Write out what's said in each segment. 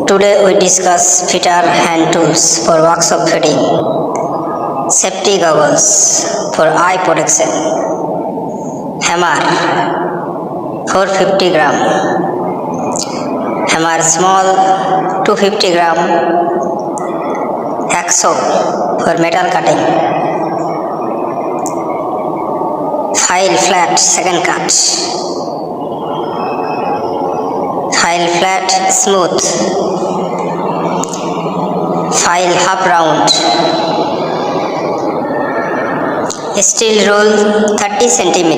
Today we discuss fitter hand tools for workshop fitting, safety goggles for eye protection, hammer 450 gram, hammer small 250 gram, hacksaw for metal cutting, file flat second cut, file flat smooth, file half round, steel roll 30 cm,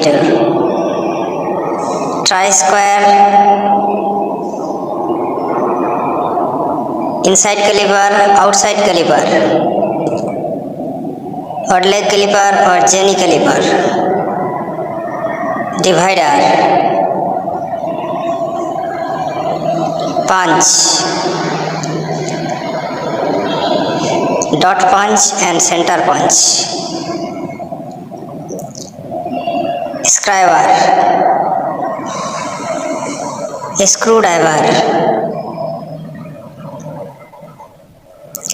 tri-square, inside caliper, outside caliper, odd leg caliper or Jenny caliper, divider, punch, dot punch and center punch, scriber, screwdriver,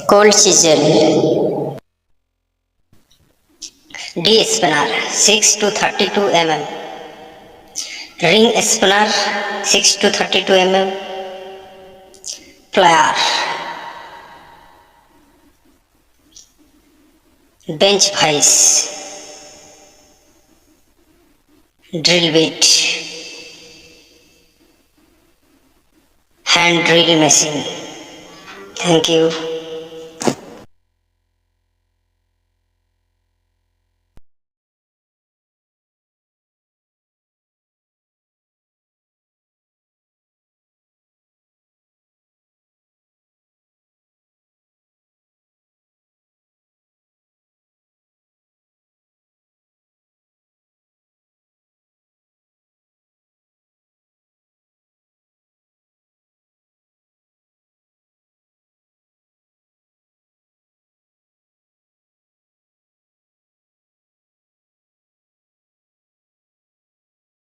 cold chisel, D spinner 6 to 32 mm, ring spinner 6 to 32 mm, plier, bench vise, drill bit, hand drill machine. Thank you.